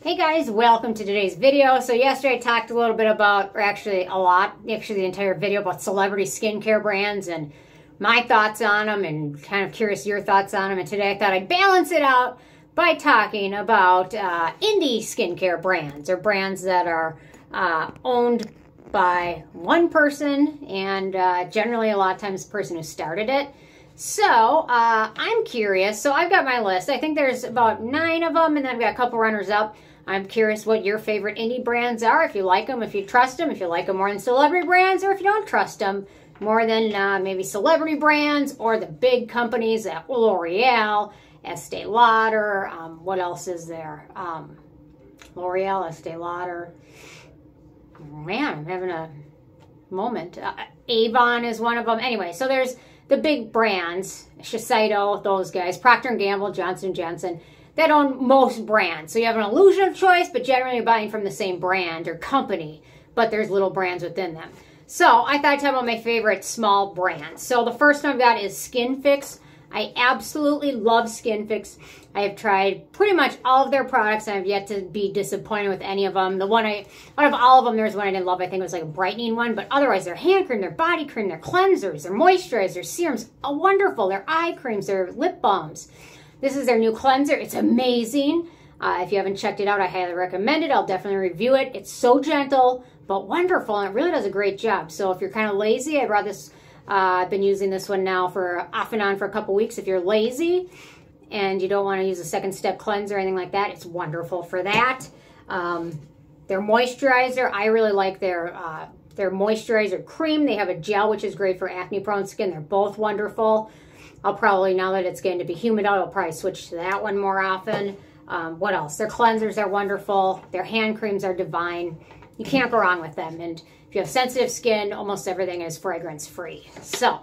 Hey guys, welcome to today's video. So yesterday I talked a little bit about, or actually a lot, actually the entire video about celebrity skincare brands and my thoughts on them and kind of curious your thoughts on them. And today I thought I'd balance it out by talking about indie skincare brands or brands that are owned by one person and generally a lot of times the person who started it. So I'm curious. So I've got my list. I think there's about 9 of them and then I've got a couple runners up. I'm curious what your favorite indie brands are, if you like them, if you trust them, if you like them more than celebrity brands, or if you don't trust them more than maybe celebrity brands or the big companies at L'Oreal, Estee Lauder, what else is there? L'Oreal, Estee Lauder. Man, I'm having a moment. Avon is one of them. Anyway, so there's the big brands, Shiseido, those guys, Procter & Gamble, Johnson & Johnson, that own most brands. So you have an illusion of choice, but generally you're buying from the same brand or company, but there's little brands within them. So I thought I'd talk about my favorite small brands. So the first one I've got is Skinfix. I absolutely love Skinfix. I have tried pretty much all of their products and I've yet to be disappointed with any of them. The one out of all of them, there's one I didn't love. I think it was like a brightening one, but otherwise their hand cream, their body cream, their cleansers, their moisturizers, serums are wonderful. Their eye creams, their lip balms. This is their new cleanser. It's amazing. If you haven't checked it out, I highly recommend it. I'll definitely review it. It's so gentle, but wonderful, and it really does a great job. So if you're kind of lazy, I brought this, I've been using this one now for off and on for a couple weeks. If you're lazy and you don't want to use a second step cleanser or anything like that, it's wonderful for that. Their moisturizer, I really like their moisturizer cream. They have a gel, which is great for acne prone skin. They're both wonderful. I'll probably, now that it's getting to be humid out, I'll probably switch to that one more often. What else? Their cleansers are wonderful. Their hand creams are divine. You can't go wrong with them. And if you have sensitive skin, almost everything is fragrance free. So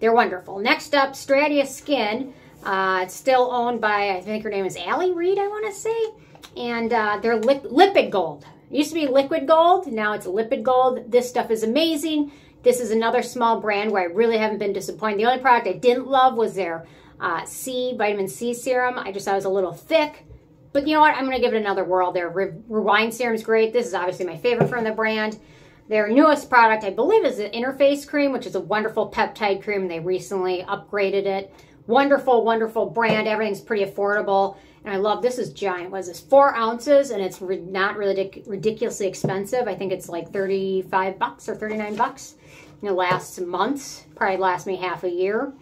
they're wonderful. Next up, Stratia Skin. It's still owned by, I think her name is Allie Reed, I want to say. And they're Lipid Gold. It used to be Liquid Gold. Now it's Lipid Gold. This stuff is amazing. This is another small brand where I really haven't been disappointed. The only product I didn't love was their vitamin C serum. I just thought it was a little thick. But you know what? I'm going to give it another whirl. Their Rewind serum is great. This is obviously my favorite from the brand. Their newest product, I believe, is the Interface Cream, which is a wonderful peptide cream. They recently upgraded it. Wonderful, wonderful brand. Everything's pretty affordable. And I love, this is giant. What is this? 4 ounces, and it's not really ridiculously expensive. I think it's like 35 bucks or 39 bucks. It lasts months, probably lasts me half a year.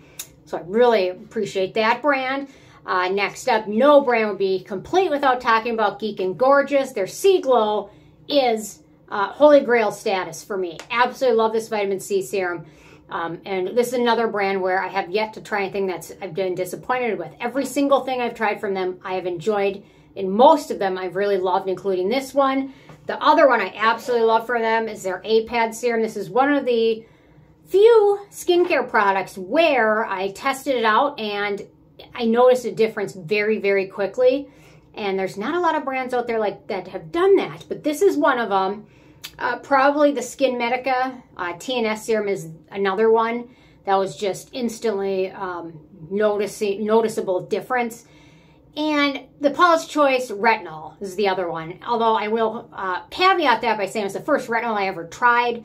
So I really appreciate that brand. Next up, no brand would be complete without talking about Geek Gorgeous. Their Sea Glow is holy grail status for me. Absolutely love this vitamin C serum. And this is another brand where I have yet to try anything I've been disappointed with. Every single thing I've tried from them, I have enjoyed. And most of them I've really loved, including this one. The other one I absolutely love for them is their A-Pad serum. This is one of the few skincare products where I tested it out and I noticed a difference very, very quickly. And there's not a lot of brands out there like that have done that, but this is one of them. Probably the Skin Medica TNS serum is another one that was just instantly noticeable difference. And the Paula's Choice Retinol is the other one. Although I will caveat that by saying it's the first retinol I ever tried.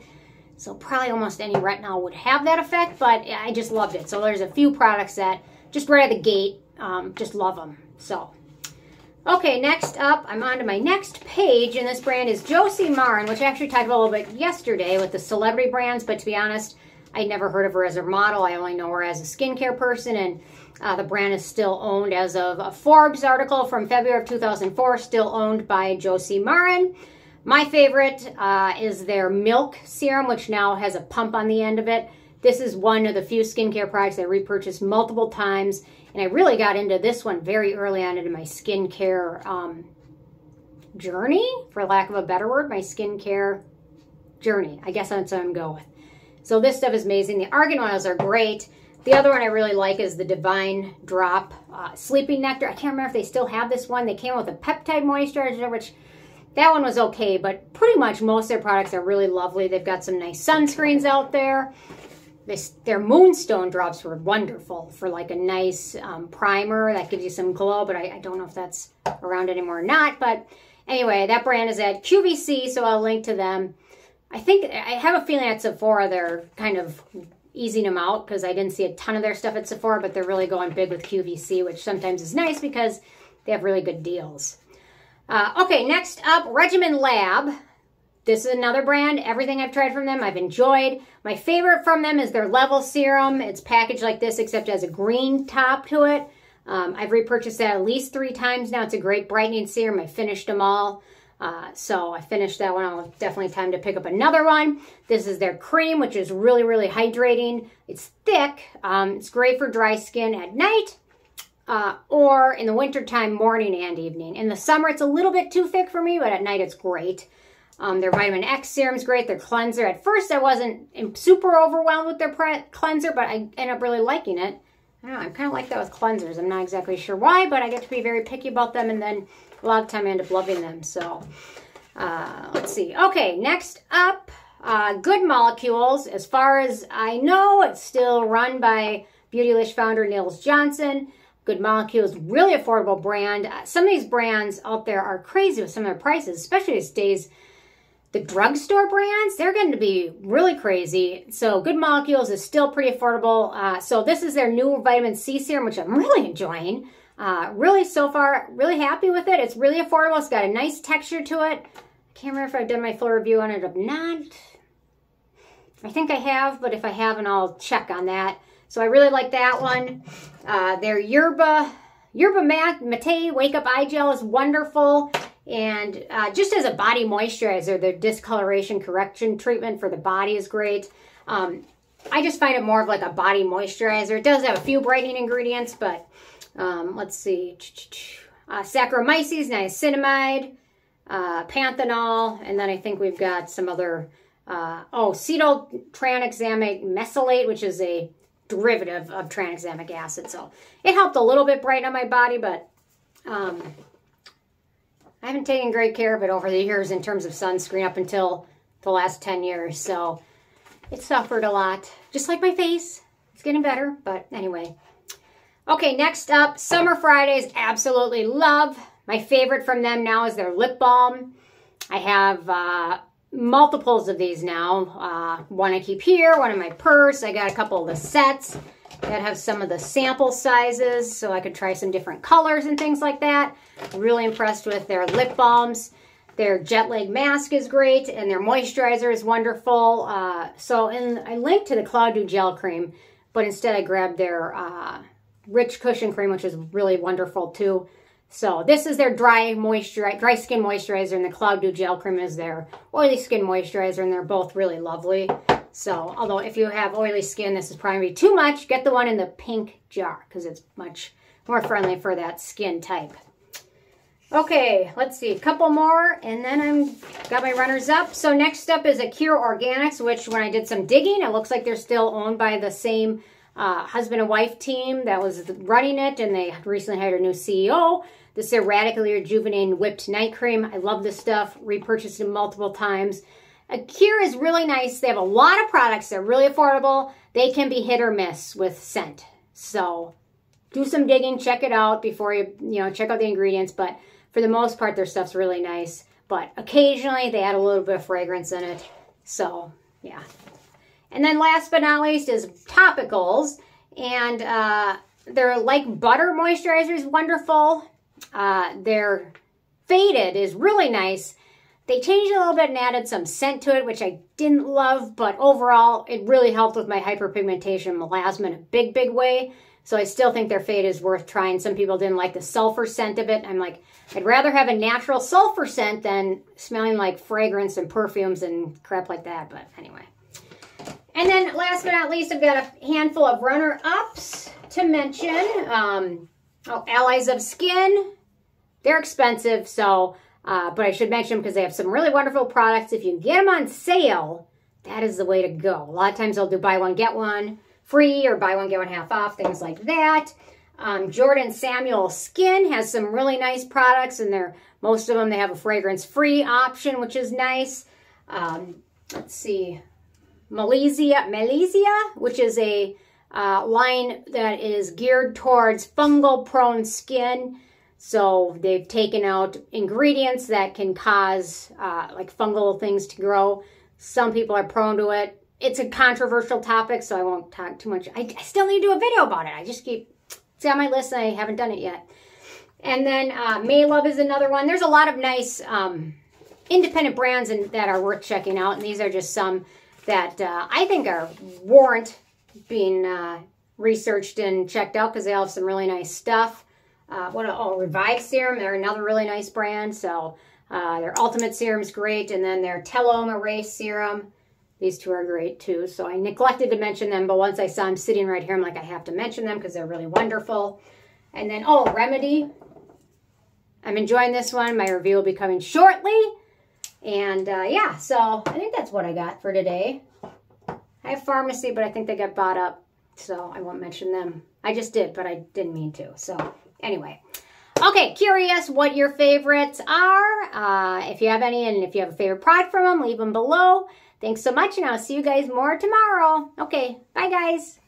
So probably almost any retinol would have that effect, but I just loved it. So there's a few products that just right out of the gate, just love them. So, okay, next up, I'm on to my next page, and this brand is Josie Maran, which I actually talked about a little bit yesterday with the celebrity brands, but to be honest, I'd never heard of her as a model. I only know her as a skincare person, and the brand is still owned as of a Forbes article from February of 2004, still owned by Josie Maran. My favorite is their Milk Serum, which now has a pump on the end of it. This is one of the few skincare products I repurchased multiple times, and I really got into this one very early on into my skincare journey, for lack of a better word, my skincare journey. I guess that's what I'm going with. So this stuff is amazing. The argan oils are great. The other one I really like is the Divine Drop Sleeping Nectar. I can't remember if they still have this one. They came out with a peptide moisturizer, which that one was okay, but pretty much most of their products are really lovely. They've got some nice sunscreens out there. Their Moonstone drops were wonderful for like a nice primer that gives you some glow, but I don't know if that's around anymore or not. But anyway, that brand is at QVC, so I'll link to them. I have a feeling at Sephora they're kind of easing them out because I didn't see a ton of their stuff at Sephora, but they're really going big with QVC, which sometimes is nice because they have really good deals. Okay, next up, Regimen Lab. This is another brand. Everything I've tried from them, I've enjoyed. My favorite from them is their Level Serum. It's packaged like this, except it has a green top to it. I've repurchased that at least 3 times now. It's a great brightening serum. I finished them all. So I finished that one. I'll definitely time to pick up another one. This is their cream, which is really, really hydrating. It's thick. It's great for dry skin at night or in the wintertime, morning and evening. In the summer, it's a little bit too thick for me, but at night it's great. Their Vitamin X serum is great. Their cleanser. At first, I wasn't super overwhelmed with their cleanser, but I ended up really liking it. I don't know, I'm kind of like that with cleansers. I'm not exactly sure why, but I get to be very picky about them, and then a lot of the time I end up loving them. So, let's see. Okay, next up, Good Molecules. As far as I know, it's still run by Beautylish founder Nils Johnson. Good Molecules, really affordable brand. Some of these brands out there are crazy with some of their prices, especially these days. The drugstore brands, they're going to be really crazy. So Good Molecules is still pretty affordable. So this is their new vitamin C serum, which I'm really enjoying. Really, so far, really happy with it. It's really affordable. It's got a nice texture to it. I can't remember if I've done my full review on it or not. I think I have, but if I haven't, I'll check on that. So I really like that one. Their Yerba Mate Wake Up Eye Gel is wonderful. And just as a body moisturizer, their discoloration correction treatment for the body is great. I just find it more of like a body moisturizer. It does have a few brightening ingredients, but let's see. Saccharomyces, niacinamide, panthenol, and then I think we've got some other, cetyltranexamic mesylate, which is a derivative of tranexamic acid. So it helped a little bit brighten up my body, but I haven't taken great care of it over the years in terms of sunscreen up until the last 10 years. So it suffered a lot, just like my face. It's getting better, but anyway. Okay, next up, Summer Fridays, absolutely love. My favorite from them now is their lip balm. I have multiples of these now. One I keep here, one in my purse. I got a couple of the sets that have some of the sample sizes, so I could try some different colors and things like that. Really impressed with their lip balms. Their jet lag mask is great, and their moisturizer is wonderful. And I linked to the Cloud Dew Gel Cream, but instead I grabbed their Rich Cushion Cream, which is really wonderful too. So this is their dry skin moisturizer, and the Cloud Dew Gel Cream is their oily skin moisturizer, and they're both really lovely. So, although if you have oily skin, this is probably too much. Get the one in the pink jar because it's much more friendly for that skin type. Okay, let's see. A couple more, and then I've got my runners up. So next up is Acure Organics, which when I did some digging, it looks like they're still owned by the same husband and wife team that was running it, and they recently hired a new CEO. This is their Radically Rejuvenating Whipped Night Cream. I love this stuff. Repurchased it multiple times. Acure is really nice. They have a lot of products. They're really affordable. They can be hit or miss with scent. So do some digging. Check it out before you check out the ingredients. But for the most part, their stuff's really nice. But occasionally, they add a little bit of fragrance in it. So, yeah. And then last but not least is Topicals. And their Like Butter moisturizer is wonderful. Their Faded is really nice. They changed it a little bit and added some scent to it, which I didn't love, but overall, it really helped with my hyperpigmentation and melasma in a big, big way. So I still think their Fade is worth trying. Some people didn't like the sulfur scent of it. I'm like, I'd rather have a natural sulfur scent than smelling like fragrance and perfumes and crap like that, but anyway. And then last but not least, I've got a handful of runner-ups to mention. Allies of Skin. They're expensive, so... but I should mention them because they have some really wonderful products. If you get them on sale, that is the way to go. A lot of times they'll do buy one, get one free or buy one, get one half off, things like that. Jordan Samuel Skin has some really nice products, and most of them, they have a fragrance-free option, which is nice. Let's see. Malaysia, which is a line that is geared towards fungal-prone skin. So they've taken out ingredients that can cause like fungal things to grow. Some people are prone to it. It's a controversial topic, so I won't talk too much. I still need to do a video about it. I just it's on my list and I haven't done it yet. And then Maylove is another one. There's a lot of nice independent brands that are worth checking out. And these are just some that I think warrant being researched and checked out because they all have some really nice stuff. Revive Serum, they're another really nice brand. So their Ultimate Serum is great. And then their Telome Erase Serum. These two are great too. So I neglected to mention them, but once I saw them sitting right here, I'm like, I have to mention them because they're really wonderful. And then, Remedy. I'm enjoying this one. My review will be coming shortly. And yeah, so I think that's what I got for today. I have Pharmacy, but I think they got bought up, so I won't mention them. I just did, but I didn't mean to. So anyway. Okay, curious what your favorites are. If you have any, and if you have a favorite product from them, leave them below. Thanks so much, and I'll see you guys more tomorrow. Okay, bye guys.